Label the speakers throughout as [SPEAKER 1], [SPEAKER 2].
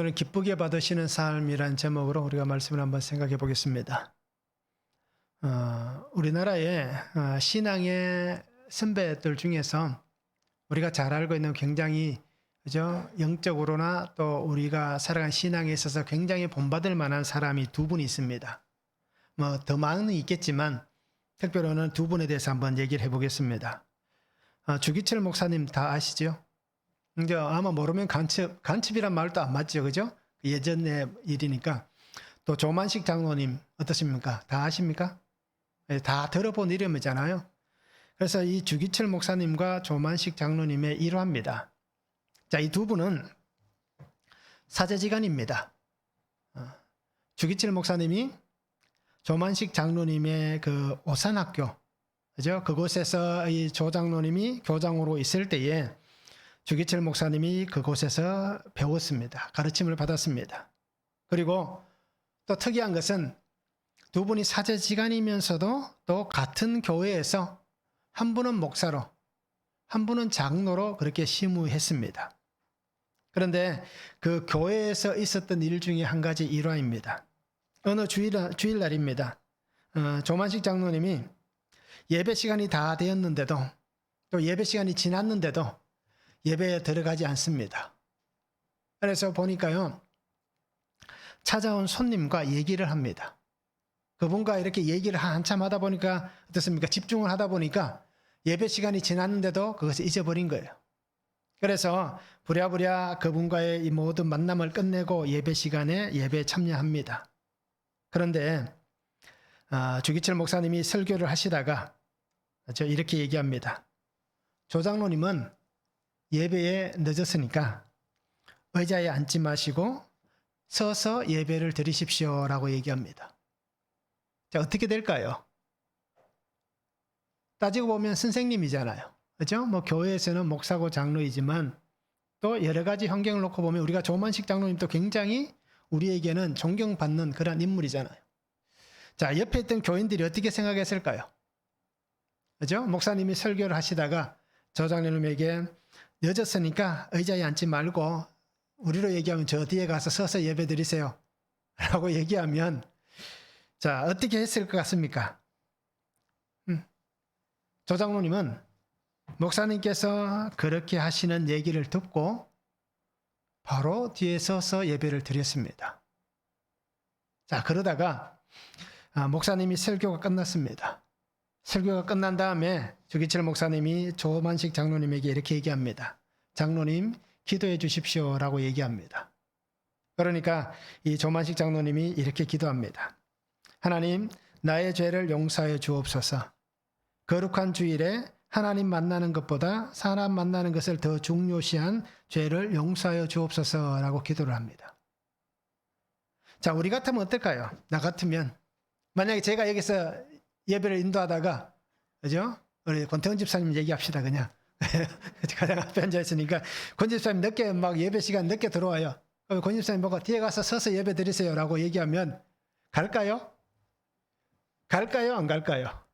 [SPEAKER 1] 오늘 기쁘게 받으시는 삶이란 제목으로 우리가 말씀을 한번 생각해 보겠습니다. 우리나라의 신앙의 선배들 중에서 우리가 잘 알고 있는 굉장히 그죠? 영적으로나 또 우리가 살아간 신앙에 있어서 굉장히 본받을 만한 사람이 두 분 있습니다. 뭐 더 많은 있겠지만 특별히는 두 분에 대해서 한번 얘기를 해보겠습니다. 주기철 목사님 다 아시죠? 이제 아마 모르면 간첩이란 말도 안 맞죠, 그죠? 예전의 일이니까. 또 조만식 장로님 어떠십니까? 다 아십니까? 다 들어본 이름이잖아요. 그래서 이 주기철 목사님과 조만식 장로님의 일화입니다. 자, 이 두 분은 사제지간입니다. 주기철 목사님이 조만식 장로님의 그 오산학교, 그죠? 그곳에서 이 조 장로님이 교장으로 있을 때에 주기철 목사님이 그곳에서 배웠습니다. 가르침을 받았습니다. 그리고 또 특이한 것은 두 분이 사제지간이면서도 또 같은 교회에서 한 분은 목사로, 한 분은 장로로 그렇게 심우했습니다. 그런데 그 교회에서 있었던 일 중에 한 가지 일화입니다. 어느 주일날입니다. 조만식 장로님이 예배 시간이 다 되었는데도 또 예배 시간이 지났는데도 예배에 들어가지 않습니다. 그래서 보니까요, 찾아온 손님과 얘기를 합니다. 그분과 이렇게 얘기를 한참 하다 보니까 어떻습니까? 집중을 하다 보니까 예배 시간이 지났는데도 그것을 잊어버린 거예요. 그래서 부랴부랴 그분과의 이 모든 만남을 끝내고 예배 시간에 예배에 참여합니다. 그런데 주기철 목사님이 설교를 하시다가 이렇게 얘기합니다. 조 장로님은 예배에 늦었으니까 의자에 앉지 마시고 서서 예배를 드리십시오라고 얘기합니다. 자, 어떻게 될까요? 따지고 보면 선생님이잖아요. 그죠? 뭐 교회에서는 목사고 장로이지만 또 여러 가지 환경을 놓고 보면 우리가 조만식 장로님도 굉장히 우리에게는 존경받는 그런 인물이잖아요. 자, 옆에 있던 교인들이 어떻게 생각했을까요? 그죠? 목사님이 설교를 하시다가 조 장로님에게 늦었으니까 의자에 앉지 말고 우리로 얘기하면 저 뒤에 가서 서서 예배 드리세요 라고 얘기하면 자, 어떻게 했을 것 같습니까? 조 장로님은 목사님께서 그렇게 하시는 얘기를 듣고 바로 뒤에 서서 예배를 드렸습니다. 자, 그러다가 목사님이 설교가 끝났습니다. 설교가 끝난 다음에 주기철 목사님이 조만식 장로님에게 이렇게 얘기합니다. 장로님, 기도해 주십시오라고 얘기합니다. 그러니까 이 조만식 장로님이 이렇게 기도합니다. 하나님, 나의 죄를 용서해 주옵소서. 거룩한 주일에 하나님 만나는 것보다 사람 만나는 것을 더 중요시한 죄를 용서하여 주옵소서라고 기도를 합니다. 자, 우리 같으면 어떨까요? 나 같으면 만약에 제가 여기서 예배를 인도하다가 그죠? 우리 권태훈 집사님 얘기합시다 그냥. 가장 앞에 앉아 있으니까 권 집사님 늦게 막 예배 시간 늦게 들어와요. 그럼 권 집사님 보고 뒤에 가서 서서 예배 드리세요라고 얘기하면 갈까요? 갈까요? 안 갈까요?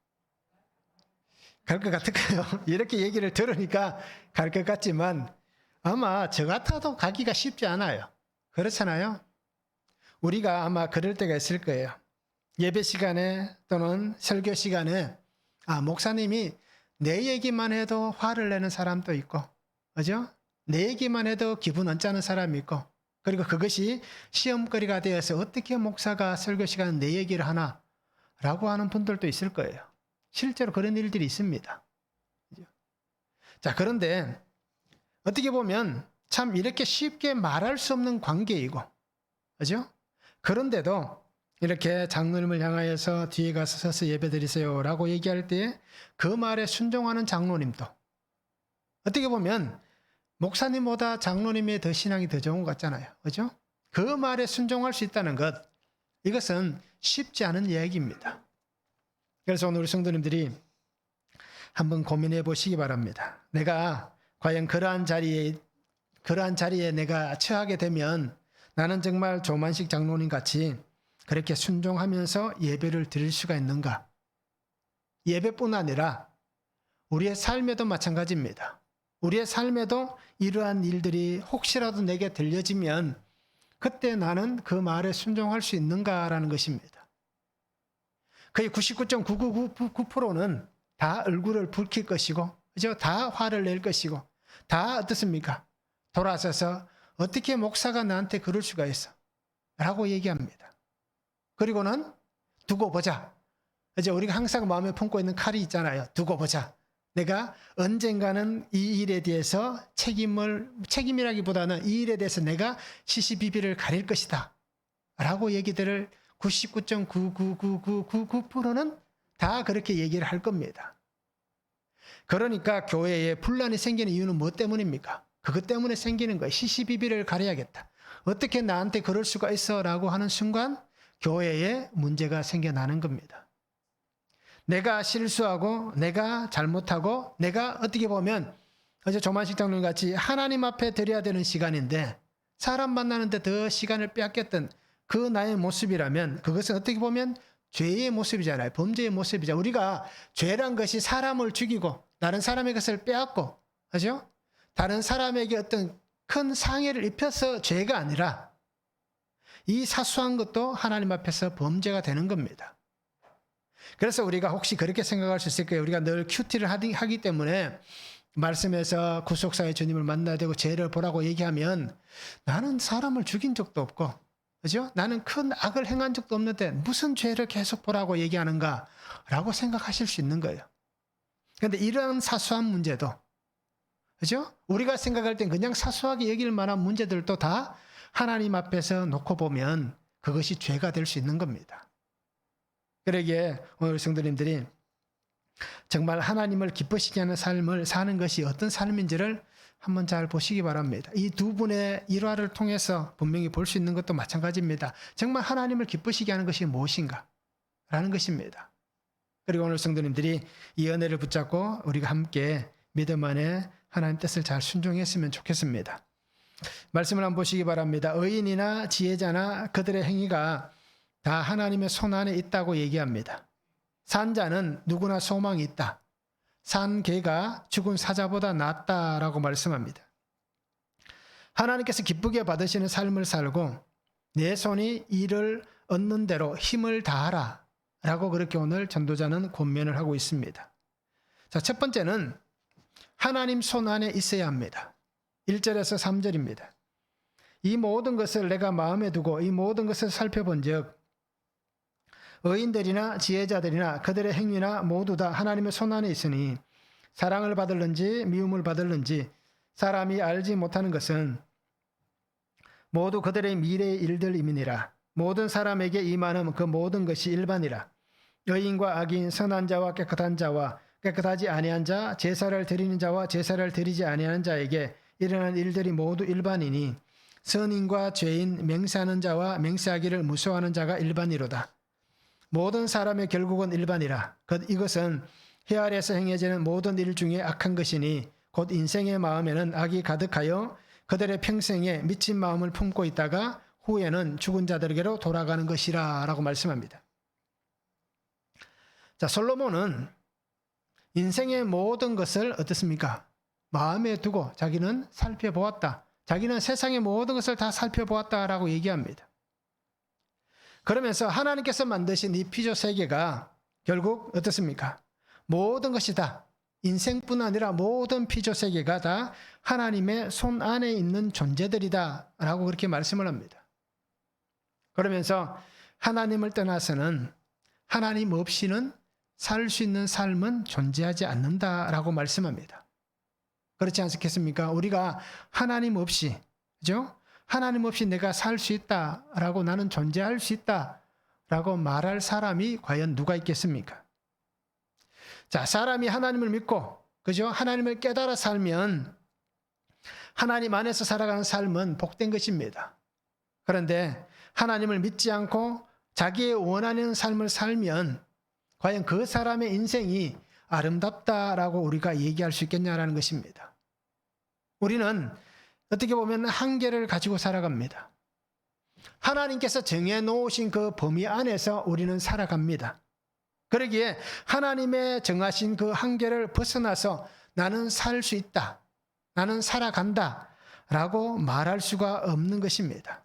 [SPEAKER 1] 갈 것 같을까요? 이렇게 얘기를 들으니까 갈 것 같지만 아마 저 같아도 가기가 쉽지 않아요. 그렇잖아요? 우리가 아마 그럴 때가 있을 거예요. 예배 시간에 또는 설교 시간에 목사님이 내 얘기만 해도 화를 내는 사람도 있고, 그죠? 내 얘기만 해도 기분 언짢은 사람이 있고, 그리고 그것이 시험거리가 되어서 어떻게 목사가 설교 시간에 내 얘기를 하나? 라고 하는 분들도 있을 거예요. 실제로 그런 일들이 있습니다. 자, 그런데 어떻게 보면 참 이렇게 쉽게 말할 수 없는 관계이고, 그죠? 그런데도 이렇게 장로님을 향하여서 뒤에 가서 서서 예배 드리세요 라고 얘기할 때 그 말에 순종하는 장로님도 어떻게 보면 목사님보다 장로님의 더 신앙이 더 좋은 것 같잖아요. 그죠? 그 말에 순종할 수 있다는 것, 이것은 쉽지 않은 이야기입니다. 그래서 오늘 우리 성도님들이 한번 고민해 보시기 바랍니다. 내가 과연 그러한 자리에 내가 처하게 되면 나는 정말 조만식 장로님 같이 그렇게 순종하면서 예배를 드릴 수가 있는가? 예배뿐 아니라 우리의 삶에도 마찬가지입니다. 우리의 삶에도 이러한 일들이 혹시라도 내게 들려지면 그때 나는 그 말에 순종할 수 있는가라는 것입니다. 거의 99.999%는 다 얼굴을 붉힐 것이고, 그죠? 다 화를 낼 것이고, 다 어떻습니까? 돌아서서 어떻게 목사가 나한테 그럴 수가 있어? 라고 얘기합니다. 그리고는 두고 보자. 이제 우리가 항상 마음에 품고 있는 칼이 있잖아요. 두고 보자. 내가 언젠가는 이 일에 대해서 책임이라기보다는 이 일에 대해서 내가 시시비비를 가릴 것이다. 라고 얘기들을 99.99999%는 다 그렇게 얘기를 할 겁니다. 그러니까 교회에 분란이 생기는 이유는 뭐 때문입니까? 그것 때문에 생기는 거예요. 시시비비를 가려야겠다. 어떻게 나한테 그럴 수가 있어? 라고 하는 순간 교회에 문제가 생겨나는 겁니다. 내가 실수하고 내가 잘못하고 내가 어떻게 보면 어제 조만식장님 같이 하나님 앞에 드려야 되는 시간인데 사람 만나는데 더 시간을 빼앗겼던 그 나의 모습이라면 그것은 어떻게 보면 죄의 모습이잖아요. 범죄의 모습이죠. 우리가 죄란 것이 사람을 죽이고 다른 사람의 것을 빼앗고, 그죠? 다른 사람에게 어떤 큰 상해를 입혀서 죄가 아니라 이 사소한 것도 하나님 앞에서 범죄가 되는 겁니다. 그래서 우리가 혹시 그렇게 생각할 수 있을 거예요. 우리가 늘 큐티를 하기 때문에 말씀에서 구속사의 주님을 만나야 되고 죄를 보라고 얘기하면 나는 사람을 죽인 적도 없고, 그죠? 나는 큰 악을 행한 적도 없는데 무슨 죄를 계속 보라고 얘기하는가 라고 생각하실 수 있는 거예요. 그런데 이런 사소한 문제도, 그죠? 우리가 생각할 땐 그냥 사소하게 여길 만한 문제들도 다 하나님 앞에서 놓고 보면 그것이 죄가 될 수 있는 겁니다. 그러기에 오늘 성도님들이 정말 하나님을 기쁘시게 하는 삶을 사는 것이 어떤 삶인지를 한번 잘 보시기 바랍니다. 이 두 분의 일화를 통해서 분명히 볼 수 있는 것도 마찬가지입니다. 정말 하나님을 기쁘시게 하는 것이 무엇인가? 라는 것입니다. 그리고 오늘 성도님들이 이 은혜를 붙잡고 우리가 함께 믿음 안에 하나님 뜻을 잘 순종했으면 좋겠습니다. 말씀을 한번 보시기 바랍니다. 의인이나 지혜자나 그들의 행위가 다 하나님의 손 안에 있다고 얘기합니다. 산 자는 누구나 소망이 있다. 산 개가 죽은 사자보다 낫다라고 말씀합니다. 하나님께서 기쁘게 받으시는 삶을 살고 내 손이 이를 얻는 대로 힘을 다하라 라고 그렇게 오늘 전도자는 권면을 하고 있습니다. 자, 첫 번째는 하나님 손 안에 있어야 합니다. 1절에서 3절입니다. 이 모든 것을 내가 마음에 두고 이 모든 것을 살펴본 적 의인들이나 지혜자들이나 그들의 행위나 모두 다 하나님의 손 안에 있으니 사랑을 받을는지 미움을 받을는지 사람이 알지 못하는 것은 모두 그들의 미래의 일들임이니라. 모든 사람에게 임하는 그 모든 것이 일반이라. 의인과 악인, 선한 자와 깨끗한 자와 깨끗하지 아니한 자, 제사를 드리는 자와 제사를 드리지 아니하는 자에게 일어난 일들이 모두 일반이니 선인과 죄인, 맹세하는 자와 맹세하기를 무서워하는 자가 일반이로다. 모든 사람의 결국은 일반이라. 이것은 해 아래에서 행해지는 모든 일 중에 악한 것이니 곧 인생의 마음에는 악이 가득하여 그들의 평생에 미친 마음을 품고 있다가 후에는 죽은 자들에게로 돌아가는 것이라 라고 말씀합니다. 자, 솔로몬은 인생의 모든 것을 어떻습니까? 마음에 두고 자기는 살펴보았다. 자기는 세상의 모든 것을 다 살펴보았다라고 얘기합니다. 그러면서 하나님께서 만드신 이 피조 세계가 결국 어떻습니까? 모든 것이 다 인생뿐 아니라 모든 피조 세계가 다 하나님의 손 안에 있는 존재들이다 라고 그렇게 말씀을 합니다. 그러면서 하나님을 떠나서는 하나님 없이는 살 수 있는 삶은 존재하지 않는다라고 말씀합니다. 그렇지 않겠습니까? 우리가 하나님 없이, 그죠? 하나님 없이 내가 살 수 있다라고 나는 존재할 수 있다라고 말할 사람이 과연 누가 있겠습니까? 자, 사람이 하나님을 믿고, 그죠? 하나님을 깨달아 살면 하나님 안에서 살아가는 삶은 복된 것입니다. 그런데 하나님을 믿지 않고 자기의 원하는 삶을 살면 과연 그 사람의 인생이 아름답다라고 우리가 얘기할 수 있겠냐라는 것입니다. 우리는 어떻게 보면 한계를 가지고 살아갑니다. 하나님께서 정해놓으신 그 범위 안에서 우리는 살아갑니다. 그러기에 하나님의 정하신 그 한계를 벗어나서 나는 살 수 있다, 나는 살아간다 라고 말할 수가 없는 것입니다.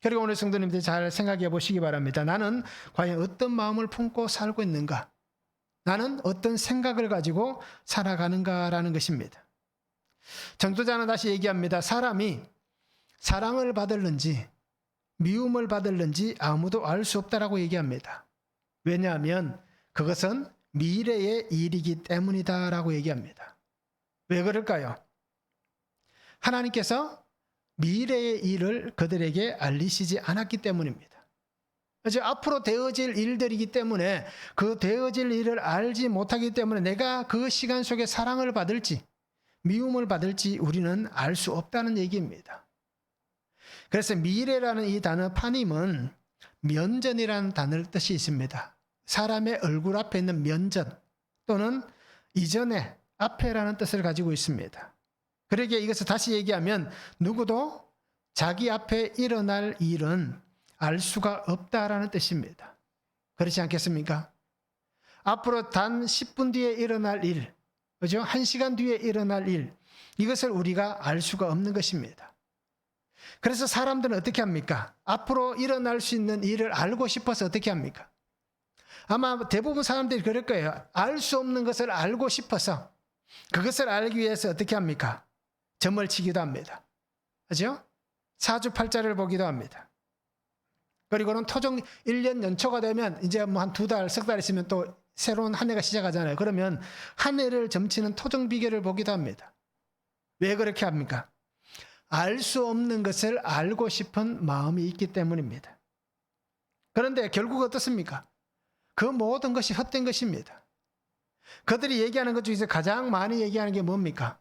[SPEAKER 1] 그리고 오늘 성도님들 잘 생각해 보시기 바랍니다. 나는 과연 어떤 마음을 품고 살고 있는가? 나는 어떤 생각을 가지고 살아가는가라는 것입니다. 전도자는 다시 얘기합니다. 사람이 사랑을 받을는지 미움을 받을는지 아무도 알 수 없다라고 얘기합니다. 왜냐하면 그것은 미래의 일이기 때문이다라고 얘기합니다. 왜 그럴까요? 하나님께서 미래의 일을 그들에게 알리시지 않았기 때문입니다. 이제 앞으로 되어질 일들이기 때문에 그 되어질 일을 알지 못하기 때문에 내가 그 시간 속에 사랑을 받을지 미움을 받을지 우리는 알 수 없다는 얘기입니다. 그래서 미래라는 이 단어 파님은 면전이라는 단어의 뜻이 있습니다. 사람의 얼굴 앞에 있는 면전 또는 이전에 앞에라는 뜻을 가지고 있습니다. 그러기에 이것을 다시 얘기하면 누구도 자기 앞에 일어날 일은 알 수가 없다라는 뜻입니다. 그렇지 않겠습니까? 앞으로 단 10분 뒤에 일어날 일, 그죠? 1시간 뒤에 일어날 일, 이것을 우리가 알 수가 없는 것입니다. 그래서 사람들은 어떻게 합니까? 앞으로 일어날 수 있는 일을 알고 싶어서 어떻게 합니까? 아마 대부분 사람들이 그럴 거예요. 알 수 없는 것을 알고 싶어서 그것을 알기 위해서 어떻게 합니까? 점을 치기도 합니다. 그죠? 사주팔자를 보기도 합니다. 그리고는 토종 1년 연초가 되면 이제 뭐 한 2달, 석 달 있으면 또 새로운 한 해가 시작하잖아요. 그러면 한 해를 점치는 토종 비결을 보기도 합니다. 왜 그렇게 합니까? 알 수 없는 것을 알고 싶은 마음이 있기 때문입니다. 그런데 결국 어떻습니까? 그 모든 것이 헛된 것입니다. 그들이 얘기하는 것 중에서 가장 많이 얘기하는 게 뭡니까?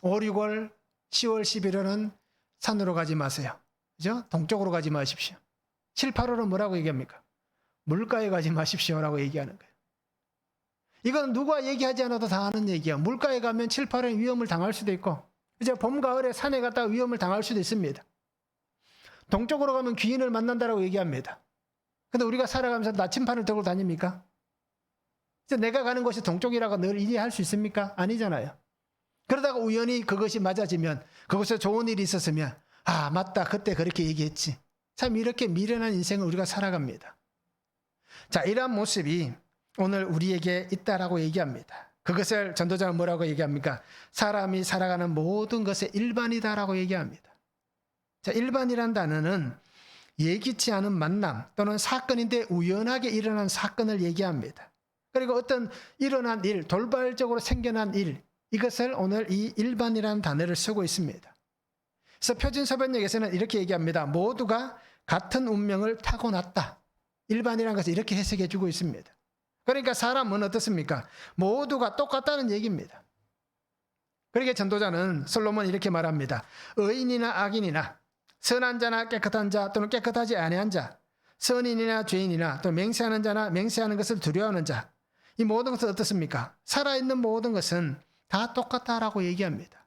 [SPEAKER 1] 5, 6월, 10월, 11월은 산으로 가지 마세요. 그죠? 동쪽으로 가지 마십시오. 7, 8월은 뭐라고 얘기합니까? 물가에 가지 마십시오라고 얘기하는 거예요. 이건 누가 얘기하지 않아도 다 아는 얘기야. 물가에 가면 7, 8월에 위험을 당할 수도 있고, 이제 봄, 가을에 산에 갔다가 위험을 당할 수도 있습니다. 동쪽으로 가면 귀인을 만난다라고 얘기합니다. 근데 우리가 살아가면서 나침반을 들고 다닙니까? 이제 내가 가는 곳이 동쪽이라고 늘 이해할 수 있습니까? 아니잖아요. 그러다가 우연히 그것이 맞아지면, 그곳에 좋은 일이 있었으면, 아, 맞다. 그때 그렇게 얘기했지. 참 이렇게 미련한 인생을 우리가 살아갑니다. 자, 이러한 모습이 오늘 우리에게 있다라고 얘기합니다. 그것을 전도자는 뭐라고 얘기합니까? 사람이 살아가는 모든 것의 일반이다라고 얘기합니다. 자, 일반이란 단어는 예기치 않은 만남 또는 사건인데 우연하게 일어난 사건을 얘기합니다. 그리고 어떤 일어난 일, 돌발적으로 생겨난 일, 이것을 오늘 이 일반이라는 단어를 쓰고 있습니다. 그래서 표준서변역에서는 이렇게 얘기합니다. 모두가 같은 운명을 타고났다. 일반이라는 것을 이렇게 해석해 주고 있습니다. 그러니까 사람은 어떻습니까? 모두가 똑같다는 얘기입니다. 그러니까 전도자는 솔로몬 이렇게 말합니다. 의인이나 악인이나 선한 자나 깨끗한 자 또는 깨끗하지 아니한 자, 선인이나 죄인이나 또 맹세하는 자나 맹세하는 것을 두려워하는 자, 이 모든 것은 어떻습니까? 살아있는 모든 것은 다 똑같다라고 얘기합니다.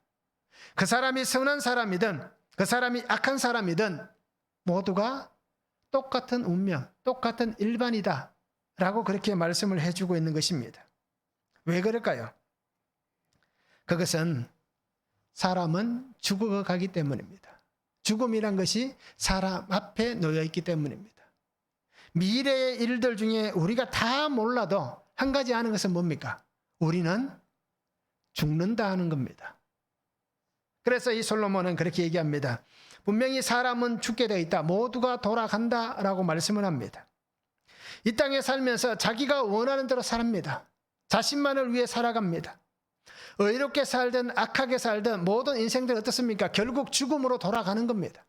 [SPEAKER 1] 그 사람이 선한 사람이든 그 사람이 악한 사람이든 모두가 똑같은 운명, 똑같은 일반이다 라고 그렇게 말씀을 해주고 있는 것입니다. 왜 그럴까요? 그것은 사람은 죽어가기 때문입니다. 죽음이란 것이 사람 앞에 놓여 있기 때문입니다. 미래의 일들 중에 우리가 다 몰라도 한 가지 아는 것은 뭡니까? 우리는 죽는다 하는 겁니다. 그래서 이 솔로몬은 그렇게 얘기합니다. 분명히 사람은 죽게 되어 있다. 모두가 돌아간다라고 말씀을 합니다. 이 땅에 살면서 자기가 원하는 대로 삽니다. 자신만을 위해 살아갑니다. 의롭게 살든 악하게 살든 모든 인생들 어떻습니까? 결국 죽음으로 돌아가는 겁니다.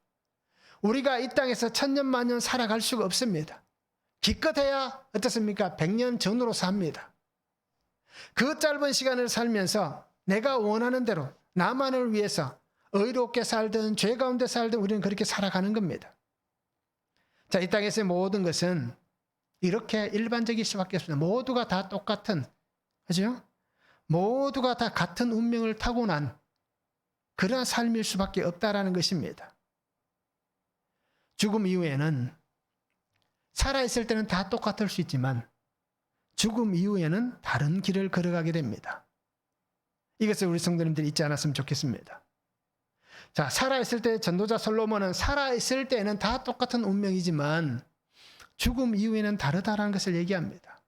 [SPEAKER 1] 우리가 이 땅에서 천년만년 살아갈 수가 없습니다. 기껏해야 어떻습니까? 100년 전으로 삽니다. 그 짧은 시간을 살면서 내가 원하는 대로 나만을 위해서 의롭게 살든 죄 가운데 살든 우리는 그렇게 살아가는 겁니다. 자, 이 땅에서의 모든 것은 이렇게 일반적일 수밖에 없습니다. 모두가 다 똑같은, 그죠? 모두가 다 같은 운명을 타고난 그러한 삶일 수밖에 없다라는 것입니다. 죽음 이후에는 살아있을 때는 다 똑같을 수 있지만 죽음 이후에는 다른 길을 걸어가게 됩니다. 이것을 우리 성도님들이 잊지 않았으면 좋겠습니다. 자, 살아있을 때 전도자 솔로몬은 살아있을 때는 다 똑같은 운명이지만 죽음 이후에는 다르다라는 것을 얘기합니다.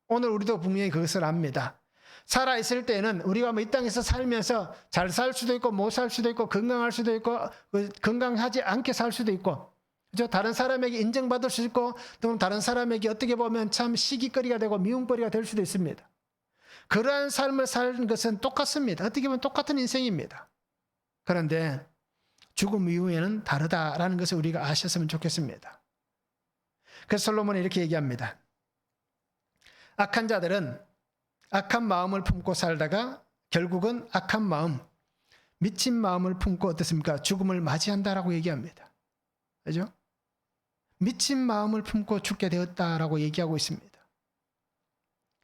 [SPEAKER 1] 오늘 우리도 분명히 그것을 압니다. 살아있을 때는 우리가 이 땅에서 살면서 잘 살 수도 있고 못 살 수도 있고 건강할 수도 있고 건강하지 않게 살 수도 있고, 그죠? 다른 사람에게 인정받을 수 있고 또는 다른 사람에게 어떻게 보면 참 시기거리가 되고 미움거리가 될 수도 있습니다. 그러한 삶을 사는 것은 똑같습니다. 어떻게 보면 똑같은 인생입니다. 그런데 죽음 이후에는 다르다라는 것을 우리가 아셨으면 좋겠습니다. 그래서 솔로몬이 이렇게 얘기합니다. 악한 자들은 악한 마음을 품고 살다가 결국은 악한 마음, 미친 마음을 품고 어떻습니까? 죽음을 맞이한다라고 얘기합니다. 그죠? 미친 마음을 품고 죽게 되었다라고 얘기하고 있습니다.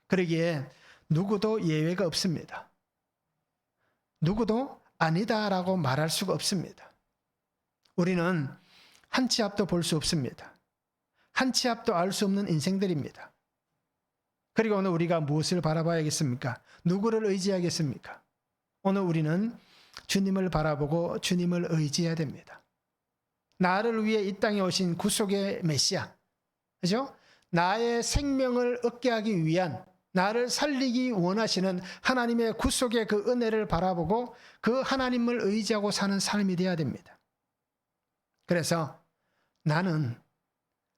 [SPEAKER 1] 그러기에 누구도 예외가 없습니다. 누구도 아니다라고 말할 수가 없습니다. 우리는 한 치 앞도 볼 수 없습니다. 한 치 앞도 알 수 없는 인생들입니다. 그리고 오늘 우리가 무엇을 바라봐야겠습니까? 누구를 의지하겠습니까? 오늘 우리는 주님을 바라보고 주님을 의지해야 됩니다. 나를 위해 이 땅에 오신 구속의 메시아, 그죠? 나의 생명을 얻게 하기 위한, 나를 살리기 원하시는 하나님의 구속의 그 은혜를 바라보고 그 하나님을 의지하고 사는 삶이 되어야 됩니다. 그래서 나는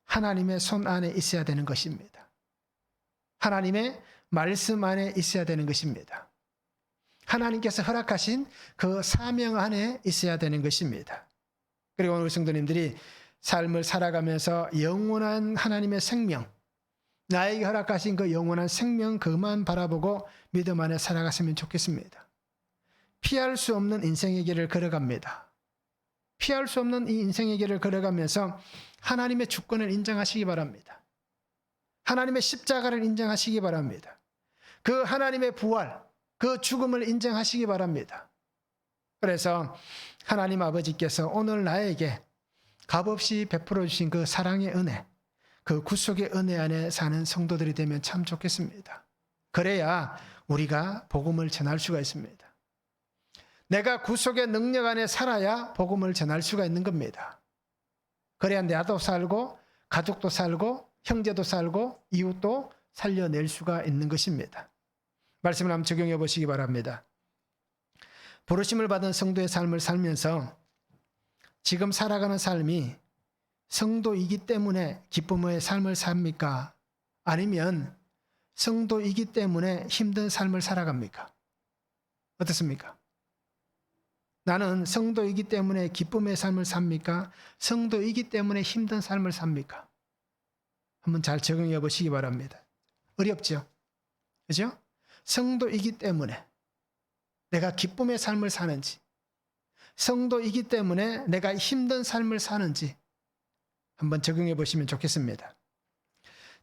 [SPEAKER 1] 하나님의 손 안에 있어야 되는 것입니다. 하나님의 말씀 안에 있어야 되는 것입니다. 하나님께서 허락하신 그 사명 안에 있어야 되는 것입니다. 그리고 오늘 성도님들이 삶을 살아가면서 영원한 하나님의 생명, 나에게 허락하신 그 영원한 생명 그만 바라보고 믿음 안에 살아갔으면 좋겠습니다. 피할 수 없는 인생의 길을 걸어갑니다. 피할 수 없는 이 인생의 길을 걸어가면서 하나님의 주권을 인정하시기 바랍니다. 하나님의 십자가를 인정하시기 바랍니다. 그 하나님의 부활, 그 죽음을 인정하시기 바랍니다. 그래서 하나님 아버지께서 오늘 나에게 값없이 베풀어 주신 그 사랑의 은혜, 그 구속의 은혜 안에 사는 성도들이 되면 참 좋겠습니다. 그래야 우리가 복음을 전할 수가 있습니다. 내가 구속의 능력 안에 살아야 복음을 전할 수가 있는 겁니다. 그래야 나도 살고 가족도 살고 형제도 살고 이웃도 살려낼 수가 있는 것입니다. 말씀을 한번 적용해 보시기 바랍니다. 부르심을 받은 성도의 삶을 살면서 지금 살아가는 삶이 성도이기 때문에 기쁨의 삶을 삽니까? 아니면 성도이기 때문에 힘든 삶을 살아갑니까? 어떻습니까? 나는 성도이기 때문에 기쁨의 삶을 삽니까? 성도이기 때문에 힘든 삶을 삽니까? 한번 잘 적용해 보시기 바랍니다. 어렵죠? 그죠? 성도이기 때문에 내가 기쁨의 삶을 사는지, 성도이기 때문에 내가 힘든 삶을 사는지 한번 적용해 보시면 좋겠습니다.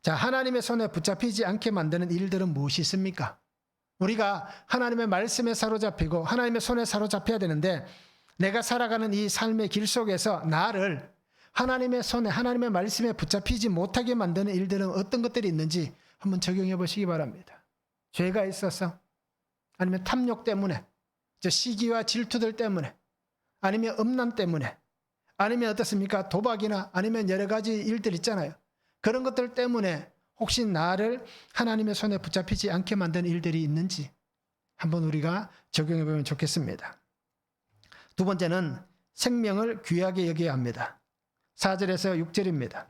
[SPEAKER 1] 자, 하나님의 손에 붙잡히지 않게 만드는 일들은 무엇이 있습니까? 우리가 하나님의 말씀에 사로잡히고 하나님의 손에 사로잡혀야 되는데 내가 살아가는 이 삶의 길 속에서 나를 하나님의 손에, 하나님의 말씀에 붙잡히지 못하게 만드는 일들은 어떤 것들이 있는지 한번 적용해 보시기 바랍니다. 죄가 있어서, 아니면 탐욕 때문에, 시기와 질투들 때문에, 아니면 음란 때문에, 아니면 어떻습니까? 도박이나 아니면 여러 가지 일들 있잖아요. 그런 것들 때문에 혹시 나를 하나님의 손에 붙잡히지 않게 만드는 일들이 있는지 한번 우리가 적용해 보면 좋겠습니다. 두 번째는 생명을 귀하게 여겨야 합니다. 4절에서 6절입니다.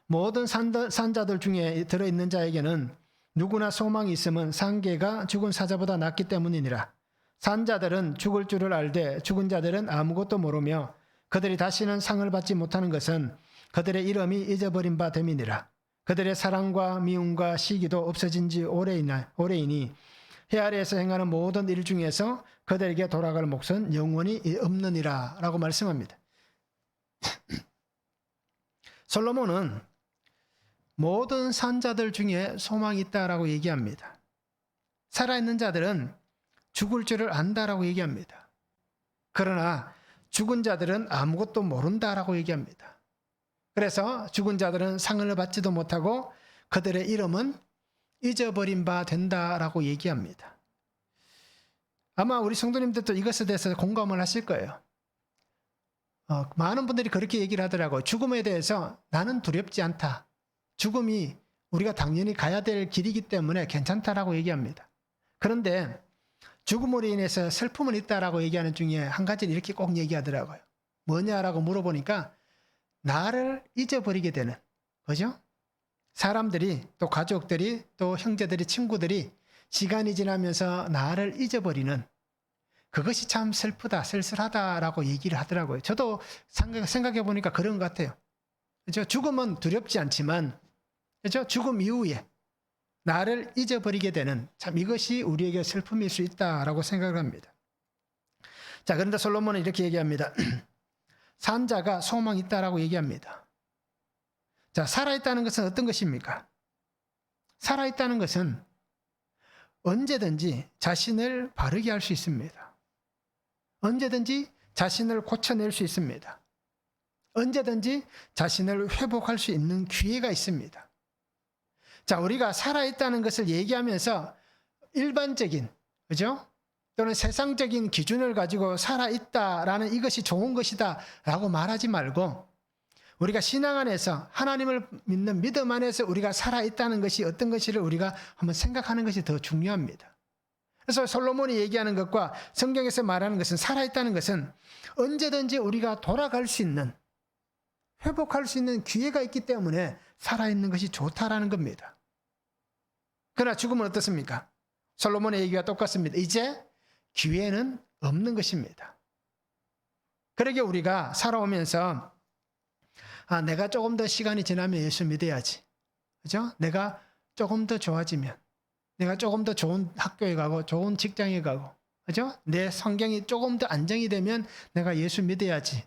[SPEAKER 1] 모든 산자들 중에 들어있는 자에게는 누구나 소망이 있음은 산개가 죽은 사자보다 낫기 때문이니라. 산자들은 죽을 줄을 알되 죽은 자들은 아무것도 모르며 그들이 다시는 상을 받지 못하는 것은 그들의 이름이 잊어버린 바 됨이니라. 그들의 사랑과 미움과 시기도 없어진 지 오래이니 해 아래에서 행하는 모든 일 중에서 그들에게 돌아갈 몫은 영원히 없느니라 라고 말씀합니다. 솔로몬은 모든 산자들 중에 소망이 있다라고 얘기합니다. 살아있는 자들은 죽을 줄을 안다라고 얘기합니다. 그러나 죽은 자들은 아무것도 모른다라고 얘기합니다. 그래서 죽은 자들은 상을 받지도 못하고 그들의 이름은 잊어버린 바 된다라고 얘기합니다. 아마 우리 성도님들도 이것에 대해서 공감을 하실 거예요. 많은 분들이 그렇게 얘기를 하더라고요. 죽음에 대해서 나는 두렵지 않다. 죽음이 우리가 당연히 가야 될 길이기 때문에 괜찮다라고 얘기합니다. 그런데 죽음으로 인해서 슬픔은 있다라고 얘기하는 중에 한 가지를 이렇게 꼭 얘기하더라고요. 뭐냐라고 물어보니까 나를 잊어버리게 되는, 그죠? 사람들이, 또 가족들이, 또 형제들이, 친구들이 시간이 지나면서 나를 잊어버리는, 그것이 참 슬프다, 쓸쓸하다라고 얘기를 하더라고요. 저도 생각해 보니까 그런 것 같아요. 그죠? 죽음은 두렵지 않지만, 그죠? 죽음 이후에 나를 잊어버리게 되는, 참 이것이 우리에게 슬픔일 수 있다라고 생각을 합니다. 자, 그런데 솔로몬은 이렇게 얘기합니다. 산 자가 소망이 있다라고 얘기합니다. 자, 살아있다는 것은 어떤 것입니까? 살아있다는 것은 언제든지 자신을 바르게 할 수 있습니다. 언제든지 자신을 고쳐낼 수 있습니다. 언제든지 자신을 회복할 수 있는 기회가 있습니다. 자, 우리가 살아있다는 것을 얘기하면서 일반적인, 그죠? 또는 세상적인 기준을 가지고 살아있다라는 이것이 좋은 것이다 라고 말하지 말고, 우리가 신앙 안에서 하나님을 믿는 믿음 안에서 우리가 살아있다는 것이 어떤 것인지를 우리가 한번 생각하는 것이 더 중요합니다. 그래서 솔로몬이 얘기하는 것과 성경에서 말하는 것은, 살아있다는 것은 언제든지 우리가 돌아갈 수 있는, 회복할 수 있는 기회가 있기 때문에 살아있는 것이 좋다라는 겁니다. 그러나 죽음은 어떻습니까? 솔로몬의 얘기가 똑같습니다. 이제 기회는 없는 것입니다. 그러게 우리가 살아오면서 내가 조금 더 시간이 지나면 예수 믿어야지. 그죠? 내가 조금 더 좋아지면, 내가 조금 더 좋은 학교에 가고 좋은 직장에 가고, 그죠? 내 성경이 조금 더 안정이 되면 내가 예수 믿어야지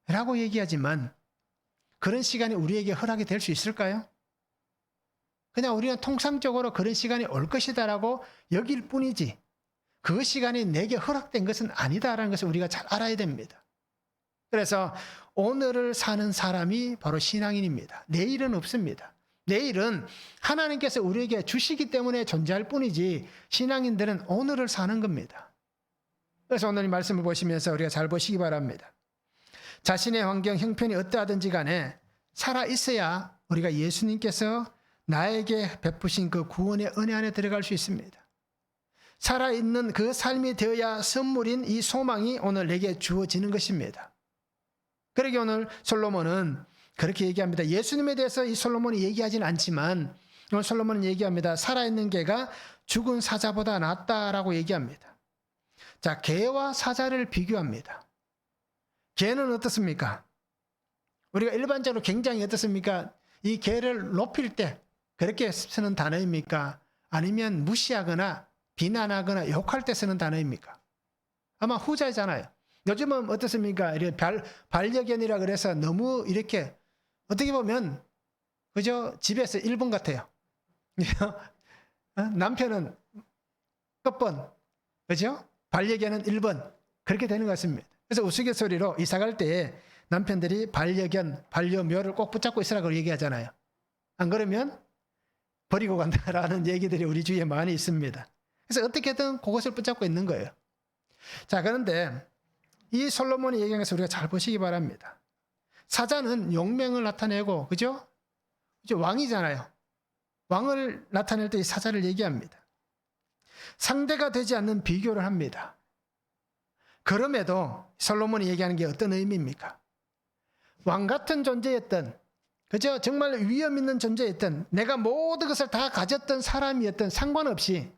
[SPEAKER 1] 라고 얘기하지만, 그런 시간이 우리에게 허락이 될 수 있을까요? 그냥 우리는 통상적으로 그런 시간이 올 것이다라고 여길 뿐이지, 그 시간이 내게 허락된 것은 아니다라는 것을 우리가 잘 알아야 됩니다. 그래서 오늘을 사는 사람이 바로 신앙인입니다. 내일은 없습니다. 내일은 하나님께서 우리에게 주시기 때문에 존재할 뿐이지, 신앙인들은 오늘을 사는 겁니다. 그래서 오늘 이 말씀을 보시면서 우리가 잘 보시기 바랍니다. 자신의 환경, 형편이 어떠하든지 간에 살아있어야 우리가 예수님께서 나에게 베푸신 그 구원의 은혜 안에 들어갈 수 있습니다. 살아있는 그 삶이 되어야 선물인 이 소망이 오늘 내게 주어지는 것입니다. 그러게 오늘 솔로몬은 그렇게 얘기합니다. 예수님에 대해서 이 솔로몬이 얘기하지는 않지만, 오늘 솔로몬은 얘기합니다. 살아있는 개가 죽은 사자보다 낫다라고 얘기합니다. 자, 개와 사자를 비교합니다. 개는 어떻습니까? 우리가 일반적으로 굉장히 어떻습니까? 이 개를 높일 때 그렇게 쓰는 단어입니까? 아니면 무시하거나 비난하거나 욕할 때 쓰는 단어입니까? 아마 후자잖아요. 요즘은 어떻습니까? 이렇게 반려견이라 그래서 너무 이렇게 어떻게 보면 그저 집에서 1번 같아요. 남편은 끝번, 그죠? 반려견은 1번, 그렇게 되는 것 같습니다. 그래서 우스갯소리로 이사 갈 때 남편들이 반려견, 반려묘를 꼭 붙잡고 있으라고 얘기하잖아요. 안 그러면 버리고 간다라는 얘기들이 우리 주위에 많이 있습니다. 그래서 어떻게든 그것을 붙잡고 있는 거예요. 자, 그런데 이 솔로몬이 얘기한 것을 우리가 잘 보시기 바랍니다. 사자는 용맹을 나타내고, 그죠? 왕이잖아요. 왕을 나타낼 때 이 사자를 얘기합니다. 상대가 되지 않는 비교를 합니다. 그럼에도 솔로몬이 얘기하는 게 어떤 의미입니까? 왕 같은 존재였던, 그죠? 정말 위험 있는 존재였던, 내가 모든 것을 다 가졌던 사람이었던 상관없이,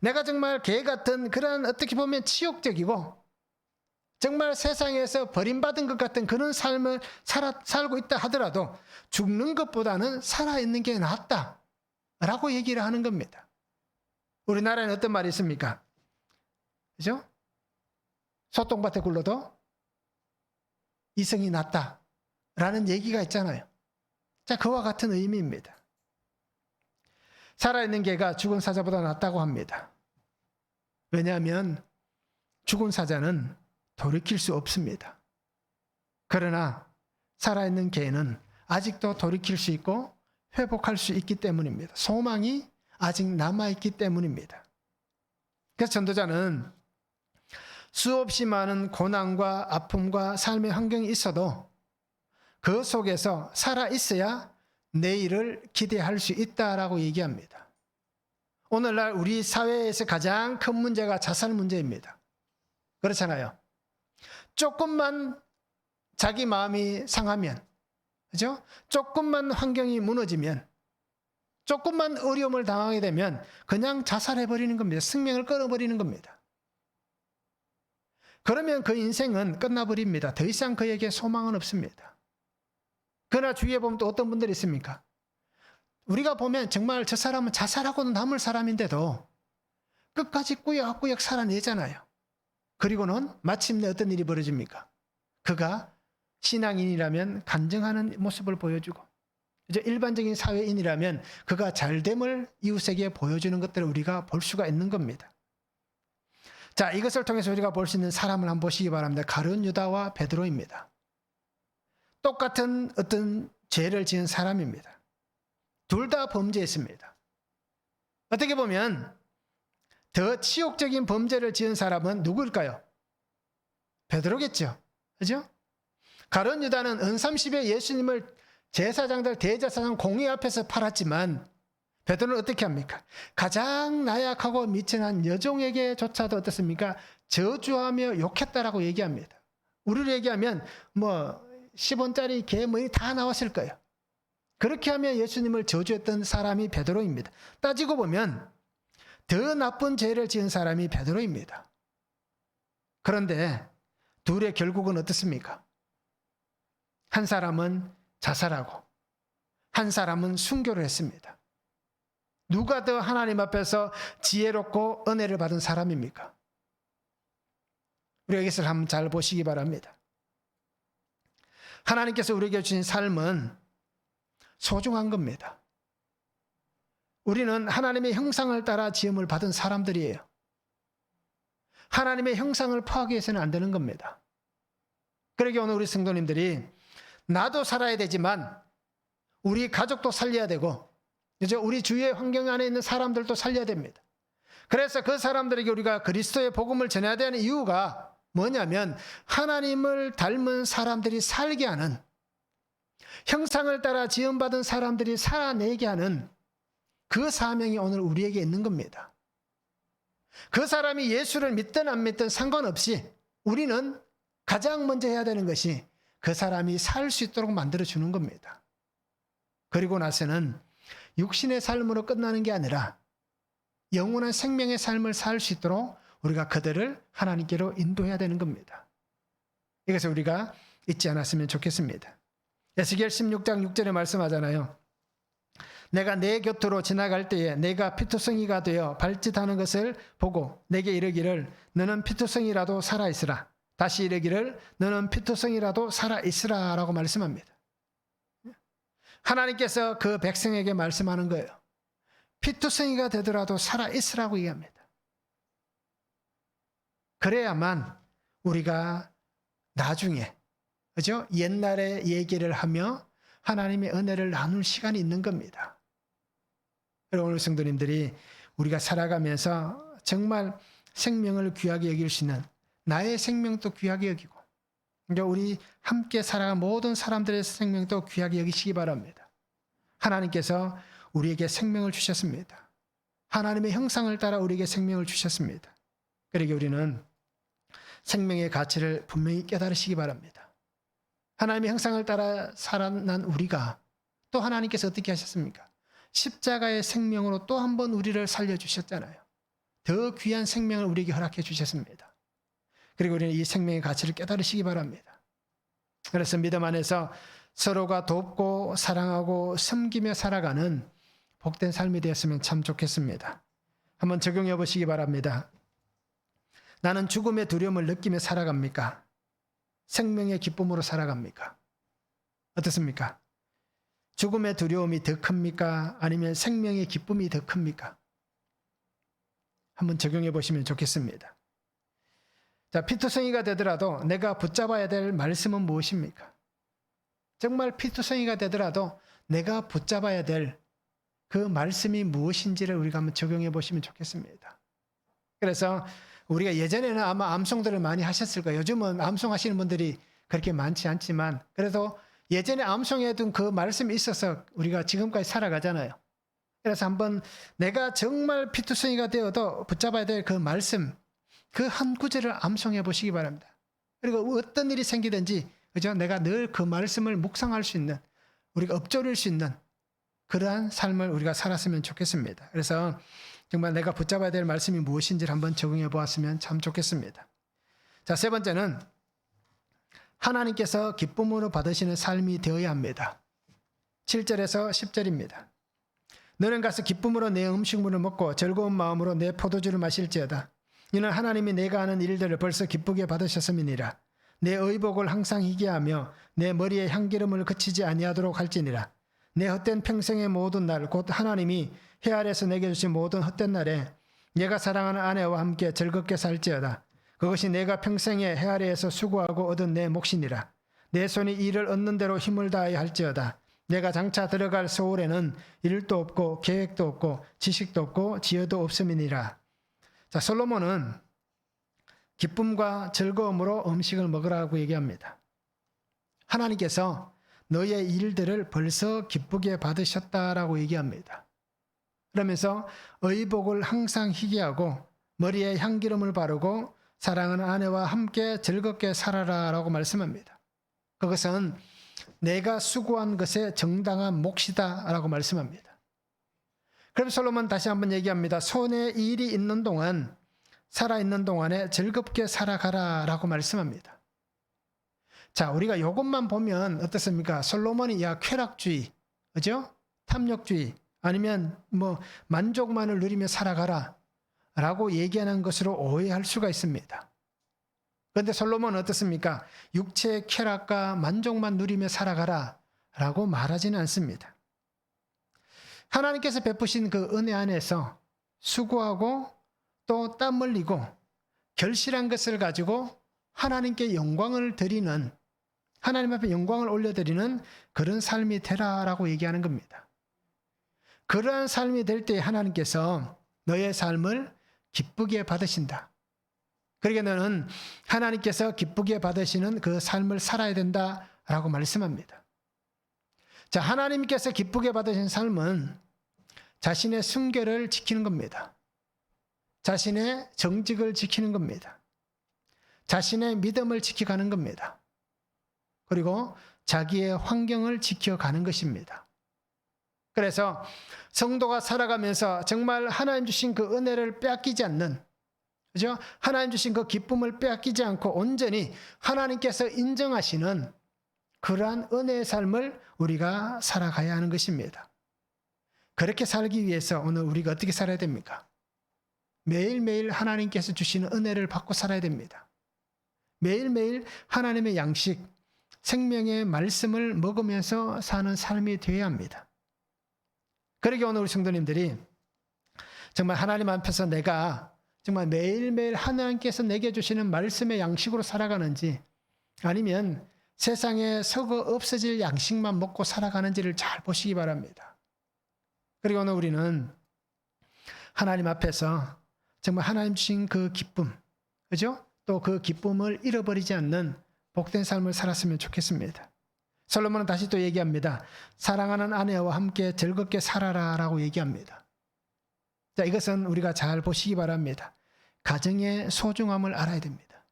[SPEAKER 1] 내가 정말 개 같은 그런 어떻게 보면 치욕적이고 정말 세상에서 버림받은 것 같은 그런 삶을 살고 있다 하더라도 죽는 것보다는 살아있는 게 낫다라고 얘기를 하는 겁니다. 우리나라에는 어떤 말이 있습니까? 그죠? 소똥밭에 굴러도 이성이 낫다라는 얘기가 있잖아요. 자, 그와 같은 의미입니다. 살아있는 개가 죽은 사자보다 낫다고 합니다. 왜냐하면 죽은 사자는 돌이킬 수 없습니다. 그러나 살아있는 개는 아직도 돌이킬 수 있고 회복할 수 있기 때문입니다. 소망이 아직 남아있기 때문입니다. 그래서 전도자는 수없이 많은 고난과 아픔과 삶의 환경이 있어도 그 속에서 살아 있어야 내일을 기대할 수 있다라고 얘기합니다. 오늘날 우리 사회에서 가장 큰 문제가 자살 문제입니다. 그렇잖아요. 조금만 자기 마음이 상하면, 그죠? 조금만 환경이 무너지면, 조금만 어려움을 당하게 되면 그냥 자살해버리는 겁니다. 생명을 끊어버리는 겁니다. 그러면 그 인생은 끝나버립니다. 더 이상 그에게 소망은 없습니다. 그러나 주위에 보면 또 어떤 분들이 있습니까? 우리가 보면 정말 저 사람은 자살하고도 남을 사람인데도 끝까지 꾸역꾸역 살아내잖아요. 그리고는 마침내 어떤 일이 벌어집니까? 그가 신앙인이라면 간증하는 모습을 보여주고, 이제 일반적인 사회인이라면 그가 잘됨을 이웃에게 보여주는 것들을 우리가 볼 수가 있는 겁니다. 자, 이것을 통해서 우리가 볼 수 있는 사람을 한번 보시기 바랍니다. 가룟 유다와 베드로입니다. 똑같은 어떤 죄를 지은 사람입니다. 둘 다 범죄했습니다. 어떻게 보면 더 치욕적인 범죄를 지은 사람은 누구일까요? 베드로겠죠. 그죠? 가룟 유다는 은삼십에 예수님을 제사장들 대제사장 공의 앞에서 팔았지만 베드로는 어떻게 합니까? 가장 나약하고 미천한 여종에게조차도 어떻습니까? 저주하며 욕했다라고 얘기합니다. 우리로 얘기하면 10원짜리 개 다 나왔을 거예요. 그렇게 하며 예수님을 저주했던 사람이 베드로입니다. 따지고 보면 더 나쁜 죄를 지은 사람이 베드로입니다. 그런데 둘의 결국은 어떻습니까? 한 사람은 자살하고 한 사람은 순교를 했습니다. 누가 더 하나님 앞에서 지혜롭고 은혜를 받은 사람입니까? 우리가 이것을 한번 잘 보시기 바랍니다. 하나님께서 우리에게 주신 삶은 소중한 겁니다. 우리는 하나님의 형상을 따라 지음을 받은 사람들이에요. 하나님의 형상을 파괴해서는 안 되는 겁니다. 그러기에 오늘 우리 성도님들이 나도 살아야 되지만 우리 가족도 살려야 되고 우리 주위의 환경 안에 있는 사람들도 살려야 됩니다. 그래서 그 사람들에게 우리가 그리스도의 복음을 전해야 되는 이유가 뭐냐면 하나님을 닮은 사람들이 살게 하는, 형상을 따라 지음받은 사람들이 살아내게 하는 그 사명이 오늘 우리에게 있는 겁니다. 그 사람이 예수를 믿든 안 믿든 상관없이 우리는 가장 먼저 해야 되는 것이 그 사람이 살 수 있도록 만들어주는 겁니다. 그리고 나서는 육신의 삶으로 끝나는 게 아니라 영원한 생명의 삶을 살 수 있도록 우리가 그들을 하나님께로 인도해야 되는 겁니다. 이것을 우리가 잊지 않았으면 좋겠습니다. 에스겔 16장 6절에 말씀하잖아요. 내가 내 곁으로 지나갈 때에 내가 피투성이가 되어 발짓하는 것을 보고 내게 이르기를 너는 피투성이라도 살아있으라. 다시 이르기를 너는 피투성이라도 살아있으라 라고 말씀합니다. 하나님께서 그 백성에게 말씀하는 거예요. 피투성이가 되더라도 살아있으라고 얘기합니다. 그래야만 우리가 나중에, 그죠? 옛날의 얘기를 하며 하나님의 은혜를 나눌 시간이 있는 겁니다. 오늘 성도님들이 우리가 살아가면서 정말 생명을 귀하게 여길 수 있는, 나의 생명도 귀하게 여기고 우리 함께 살아간 모든 사람들의 생명도 귀하게 여기시기 바랍니다. 하나님께서 우리에게 생명을 주셨습니다. 하나님의 형상을 따라 우리에게 생명을 주셨습니다. 그러기에 우리는 생명의 가치를 분명히 깨달으시기 바랍니다. 하나님의 형상을 따라 살아난 우리가 또 하나님께서 어떻게 하셨습니까? 십자가의 생명으로 또 한 번 우리를 살려주셨잖아요. 더 귀한 생명을 우리에게 허락해 주셨습니다. 그리고 우리는 이 생명의 가치를 깨달으시기 바랍니다. 그래서 믿음 안에서 서로가 돕고 사랑하고 섬기며 살아가는 복된 삶이 되었으면 참 좋겠습니다. 한번 적용해 보시기 바랍니다. 나는 죽음의 두려움을 느끼며 살아갑니까? 생명의 기쁨으로 살아갑니까? 어떻습니까? 죽음의 두려움이 더 큽니까? 아니면 생명의 기쁨이 더 큽니까? 한번 적용해 보시면 좋겠습니다. 자, 피투성이가 되더라도 내가 붙잡아야 될 말씀은 무엇입니까? 정말 피투성이가 되더라도 내가 붙잡아야 될 그 말씀이 무엇인지를 우리가 한번 적용해 보시면 좋겠습니다. 그래서 우리가 예전에는 아마 암송들을 많이 하셨을 거예요. 요즘은 암송하시는 분들이 그렇게 많지 않지만 그래도 예전에 암송해둔 그 말씀이 있어서 우리가 지금까지 살아가잖아요. 그래서 한번 내가 정말 피투성이가 되어도 붙잡아야 될 그 말씀, 그 한 구절을 암송해 보시기 바랍니다. 그리고 어떤 일이 생기든지, 그죠? 내가 늘 그 말씀을 묵상할 수 있는, 우리가 읊조릴 수 있는 그러한 삶을 우리가 살았으면 좋겠습니다. 그래서 정말 내가 붙잡아야 될 말씀이 무엇인지를 한번 적용해 보았으면 참 좋겠습니다. 자, 세 번째는 하나님께서 기쁨으로 받으시는 삶이 되어야 합니다. 7절에서 10절입니다. 너는 가서 기쁨으로 내 음식물을 먹고 즐거운 마음으로 내 포도주를 마실지어다. 이는 하나님이 내가 하는 일들을 벌써 기쁘게 받으셨음이니라. 내 의복을 항상 희귀하며 내 머리에 향기름을 그치지 아니하도록 할지니라. 내 헛된 평생의 모든 날 곧 하나님이 해 아래서 내게 주신 모든 헛된 날에 내가 사랑하는 아내와 함께 즐겁게 살지어다. 그것이 내가 평생에 해 아래에서 수고하고 얻은 내 몫이니라. 내 손이 이를 얻는 대로 힘을 다하여 할지어다. 내가 장차 들어갈 서울에는 일도 없고 계획도 없고 지식도 없고 지혜도 없음이니라. 자, 솔로몬은 기쁨과 즐거움으로 음식을 먹으라고 얘기합니다. 하나님께서 너의 일들을 벌써 기쁘게 받으셨다라고 얘기합니다. 그러면서 의복을 항상 희귀하고 머리에 향기름을 바르고 사랑하는 아내와 함께 즐겁게 살아라라고 말씀합니다. 그것은 내가 수고한 것의 정당한 몫이다라고 말씀합니다. 그럼 솔로몬 다시 한번 얘기합니다. 손에 일이 있는 동안, 살아있는 동안에 즐겁게 살아가라라고 말씀합니다. 자, 우리가 이것만 보면 어떻습니까? 솔로몬이 쾌락주의, 그죠? 탐욕주의, 아니면 만족만을 누리며 살아가라 라고 얘기하는 것으로 오해할 수가 있습니다. 그런데 솔로몬은 어떻습니까? 육체의 쾌락과 만족만 누리며 살아가라 라고 말하지는 않습니다. 하나님께서 베푸신 그 은혜 안에서 수고하고 또 땀 흘리고 결실한 것을 가지고 하나님께 영광을 드리는, 하나님 앞에 영광을 올려드리는 그런 삶이 되라라고 얘기하는 겁니다. 그러한 삶이 될 때 하나님께서 너의 삶을 기쁘게 받으신다. 그러게 너는 하나님께서 기쁘게 받으시는 그 삶을 살아야 된다라고 말씀합니다. 자, 하나님께서 기쁘게 받으신 삶은 자신의 순결을 지키는 겁니다. 자신의 정직을 지키는 겁니다. 자신의 믿음을 지켜가는 겁니다. 그리고 자기의 환경을 지켜가는 것입니다. 그래서 성도가 살아가면서 정말 하나님 주신 그 은혜를 빼앗기지 않는, 그죠? 하나님 주신 그 기쁨을 빼앗기지 않고 온전히 하나님께서 인정하시는 그러한 은혜의 삶을 우리가 살아가야 하는 것입니다. 그렇게 살기 위해서 오늘 우리가 어떻게 살아야 됩니까? 매일매일 하나님께서 주시는 은혜를 받고 살아야 됩니다. 매일매일 하나님의 양식, 생명의 말씀을 먹으면서 사는 삶이 되어야 합니다. 그러게 오늘 우리 성도님들이 정말 하나님 앞에서 내가 정말 매일매일 하나님께서 내게 주시는 말씀의 양식으로 살아가는지, 아니면 세상에 썩어 없어질 양식만 먹고 살아가는지를 잘 보시기 바랍니다. 그리고 오늘 우리는 하나님 앞에서 정말 하나님 주신 그 기쁨, 그죠? 또 그 기쁨을 잃어버리지 않는 복된 삶을 살았으면 좋겠습니다. 솔로몬은 다시 또 얘기합니다. 사랑하는 아내와 함께 즐겁게 살아라라고 얘기합니다. 자, 이것은 우리가 잘 보시기 바랍니다. 가정의 소중함을 알아야 됩니다.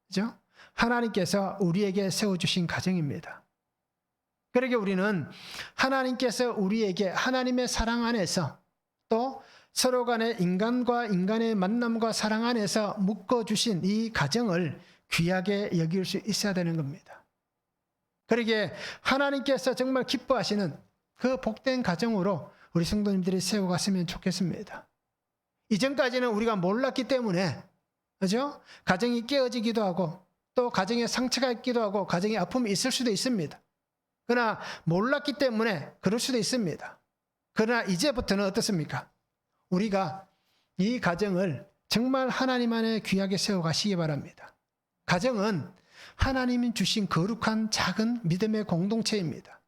[SPEAKER 1] 그죠? 하나님께서 우리에게 세워주신 가정입니다. 그러게 우리는 하나님께서 우리에게 하나님의 사랑 안에서 또 서로 간의 인간과 인간의 만남과 사랑 안에서 묶어주신 이 가정을 귀하게 여길 수 있어야 되는 겁니다. 그러게 하나님께서 정말 기뻐하시는 그 복된 가정으로 우리 성도님들이 세워갔으면 좋겠습니다. 이전까지는 우리가 몰랐기 때문에, 그죠? 가정이 깨어지기도 하고 또 가정에 상처가 있기도 하고 가정에 아픔이 있을 수도 있습니다. 그러나 몰랐기 때문에 그럴 수도 있습니다. 그러나 이제부터는 어떻습니까? 우리가 이 가정을 정말 하나님 안에 귀하게 세워가시기 바랍니다. 가정은 하나님이 주신 거룩한 작은 믿음의 공동체입니다.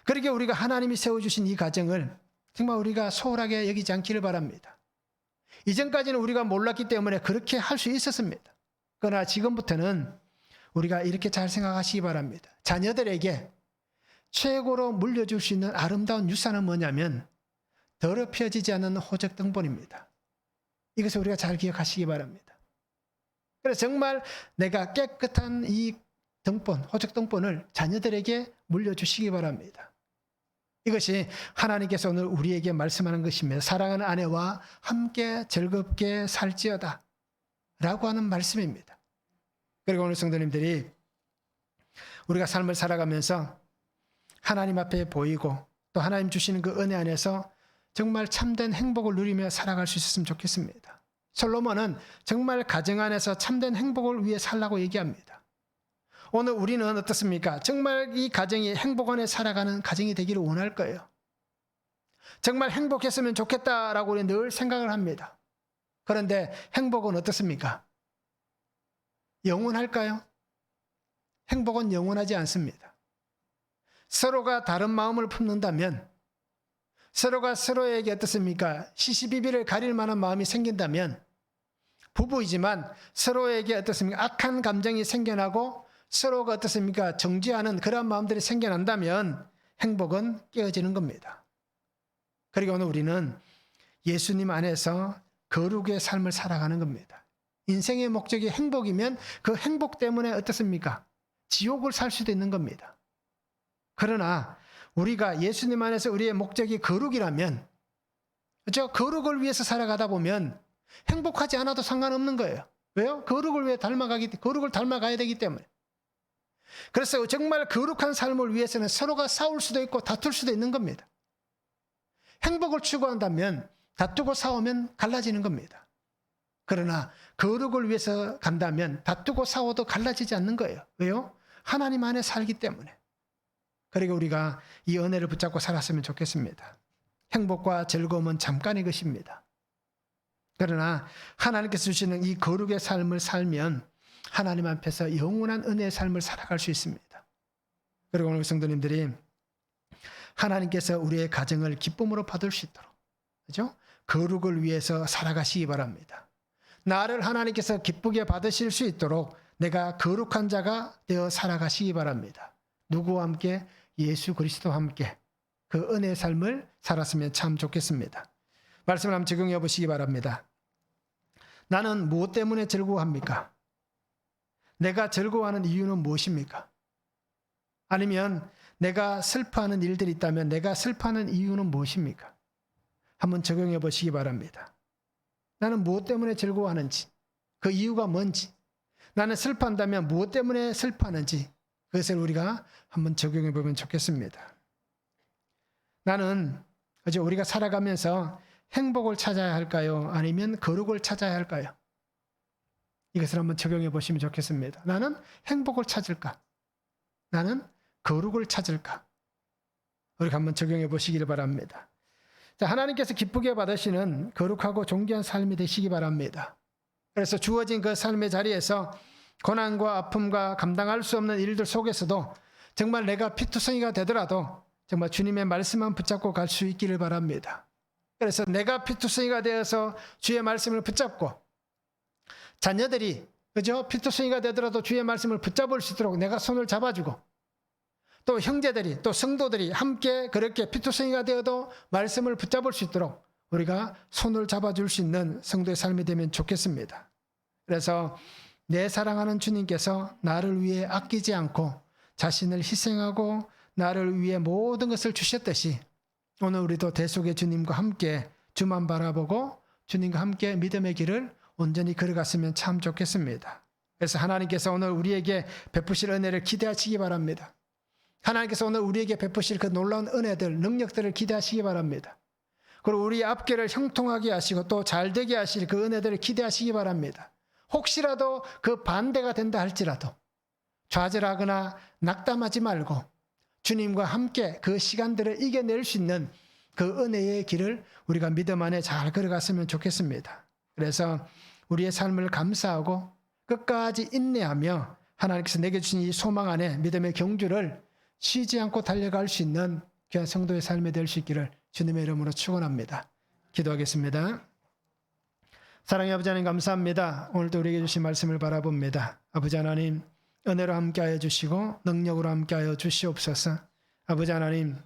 [SPEAKER 1] 그렇게 우리가 하나님이 세워주신 이 가정을 정말 우리가 소홀하게 여기지 않기를 바랍니다. 이전까지는 우리가 몰랐기 때문에 그렇게 할 수 있었습니다. 그러나 지금부터는 우리가 이렇게 잘 생각하시기 바랍니다. 자녀들에게 최고로 물려줄 수 있는 아름다운 유산은 뭐냐면 더럽혀지지 않는 호적 등본입니다. 이것을 우리가 잘 기억하시기 바랍니다. 그래서 정말 내가 깨끗한 이 등본, 호적 등본을 자녀들에게 물려주시기 바랍니다. 이것이 하나님께서 오늘 우리에게 말씀하는 것입니다. 사랑하는 아내와 함께 즐겁게 살지어다 라고 하는 말씀입니다. 그리고 오늘 성도님들이 우리가 삶을 살아가면서 하나님 앞에 보이고 또 하나님 주시는 그 은혜 안에서 정말 참된 행복을 누리며 살아갈 수 있었으면 좋겠습니다. 솔로몬은 정말 가정 안에서 참된 행복을 위해 살라고 얘기합니다. 오늘 우리는 어떻습니까? 정말 이 가정이 행복 안에 살아가는 가정이 되기를 원할 거예요. 정말 행복했으면 좋겠다라고 우리는 늘 생각을 합니다. 그런데 행복은 어떻습니까? 영원할까요? 행복은 영원하지 않습니다. 서로가 다른 마음을 품는다면, 서로가 서로에게 어떻습니까? 시시비비를 가릴 만한 마음이 생긴다면, 부부이지만 서로에게 어떻습니까? 악한 감정이 생겨나고 서로가 어떻습니까? 정죄하는 그런 마음들이 생겨난다면 행복은 깨어지는 겁니다. 그리고 오늘 우리는 예수님 안에서 거룩의 삶을 살아가는 겁니다. 인생의 목적이 행복이면 그 행복 때문에 어떻습니까? 지옥을 살 수도 있는 겁니다. 그러나 우리가 예수님 안에서 우리의 목적이 거룩이라면, 그렇죠? 거룩을 위해서 살아가다 보면 행복하지 않아도 상관없는 거예요. 왜요? 거룩을 닮아가야 되기 때문에. 그래서 정말 거룩한 삶을 위해서는 서로가 싸울 수도 있고 다툴 수도 있는 겁니다. 행복을 추구한다면 다투고 싸우면 갈라지는 겁니다. 그러나 거룩을 위해서 간다면 다투고 싸워도 갈라지지 않는 거예요. 왜요? 하나님 안에 살기 때문에. 그리고 우리가 이 은혜를 붙잡고 살았으면 좋겠습니다. 행복과 즐거움은 잠깐의 것입니다. 그러나 하나님께서 주시는 이 거룩의 삶을 살면 하나님 앞에서 영원한 은혜의 삶을 살아갈 수 있습니다. 그리고 오늘 성도님들이 하나님께서 우리의 가정을 기쁨으로 받을 수 있도록, 그렇죠? 거룩을 위해서 살아가시기 바랍니다. 나를 하나님께서 기쁘게 받으실 수 있도록 내가 거룩한 자가 되어 살아가시기 바랍니다. 누구와 함께? 예수 그리스도와 함께 그 은혜의 삶을 살았으면 참 좋겠습니다. 말씀을 한번 적용해 보시기 바랍니다. 나는 무엇 때문에 즐거워합니까? 내가 즐거워하는 이유는 무엇입니까? 아니면 내가 슬퍼하는 일들이 있다면 내가 슬퍼하는 이유는 무엇입니까? 한번 적용해 보시기 바랍니다. 나는 무엇 때문에 즐거워하는지, 그 이유가 뭔지, 나는 슬퍼한다면 무엇 때문에 슬퍼하는지 그것을 우리가 한번 적용해 보면 좋겠습니다. 나는 우리가 살아가면서 행복을 찾아야 할까요? 아니면 거룩을 찾아야 할까요? 이것을 한번 적용해 보시면 좋겠습니다. 나는 행복을 찾을까? 나는 거룩을 찾을까? 우리가 한번 적용해 보시기를 바랍니다. 자, 하나님께서 기쁘게 받으시는 거룩하고 존귀한 삶이 되시기 바랍니다. 그래서 주어진 그 삶의 자리에서 고난과 아픔과 감당할 수 없는 일들 속에서도 정말 내가 피투성이가 되더라도 정말 주님의 말씀만 붙잡고 갈 수 있기를 바랍니다. 그래서 내가 피투성이가 되어서 주의 말씀을 붙잡고 자녀들이 그죠? 피투성이가 되더라도 주의 말씀을 붙잡을 수 있도록 내가 손을 잡아주고 또 형제들이 또 성도들이 함께 그렇게 피투성이가 되어도 말씀을 붙잡을 수 있도록 우리가 손을 잡아줄 수 있는 성도의 삶이 되면 좋겠습니다. 그래서 내 사랑하는 주님께서 나를 위해 아끼지 않고 자신을 희생하고 나를 위해 모든 것을 주셨듯이 오늘 우리도 대속의 주님과 함께 주만 바라보고 주님과 함께 믿음의 길을 온전히 걸어갔으면 참 좋겠습니다. 그래서 하나님께서 오늘 우리에게 베푸실 은혜를 기대하시기 바랍니다. 하나님께서 오늘 우리에게 베푸실 그 놀라운 은혜들, 능력들을 기대하시기 바랍니다. 그리고 우리 앞길을 형통하게 하시고 또 잘되게 하실 그 은혜들을 기대하시기 바랍니다. 혹시라도 그 반대가 된다 할지라도 좌절하거나 낙담하지 말고 주님과 함께 그 시간들을 이겨낼 수 있는 그 은혜의 길을 우리가 믿음 안에 잘 걸어갔으면 좋겠습니다. 그래서 우리의 삶을 감사하고 끝까지 인내하며 하나님께서 내게 주신 이 소망 안에 믿음의 경주를 쉬지 않고 달려갈 수 있는 귀한 성도의 삶이 될 수 있기를 주님의 이름으로 축원합니다. 기도하겠습니다. 사랑의 아버지 하나님 감사합니다. 오늘도 우리에게 주신 말씀을 바라봅니다. 아버지 하나님 은혜로 함께하여 주시고 능력으로 함께하여 주시옵소서. 아버지 하나님,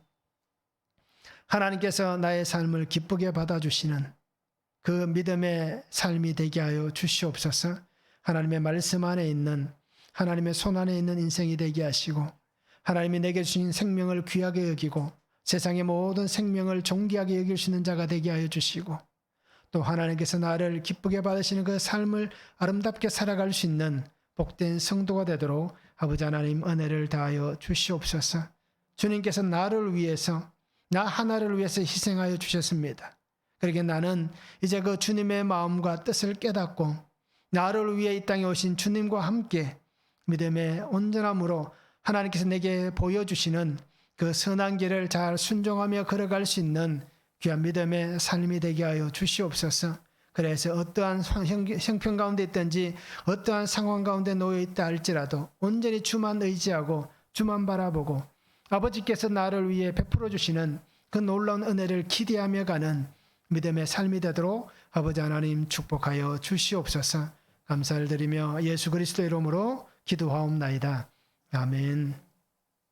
[SPEAKER 1] 하나님께서 나의 삶을 기쁘게 받아주시는 그 믿음의 삶이 되게 하여 주시옵소서. 하나님의 말씀 안에 있는, 하나님의 손 안에 있는 인생이 되게 하시고, 하나님이 내게 주신 생명을 귀하게 여기고 세상의 모든 생명을 존귀하게 여길 수 있는 자가 되게 하여 주시고, 또 하나님께서 나를 기쁘게 받으시는 그 삶을 아름답게 살아갈 수 있는 복된 성도가 되도록 아버지 하나님 은혜를 다하여 주시옵소서. 주님께서 나를 위해서, 나 하나를 위해서 희생하여 주셨습니다. 그러기에 나는 이제 그 주님의 마음과 뜻을 깨닫고 나를 위해 이 땅에 오신 주님과 함께 믿음의 온전함으로 하나님께서 내게 보여주시는 그 선한 길을 잘 순종하며 걸어갈 수 있는 귀한 믿음의 삶이 되게 하여 주시옵소서. 그래서 어떠한 형편 가운데 있든지 어떠한 상황 가운데 놓여 있다 할지라도 온전히 주만 의지하고 주만 바라보고 아버지께서 나를 위해 베풀어 주시는 그 놀라운 은혜를 기대하며 가는 믿음의 삶이 되도록 아버지 하나님 축복하여 주시옵소서. 감사를 드리며 예수 그리스도의 이름으로 기도하옵나이다. 아멘.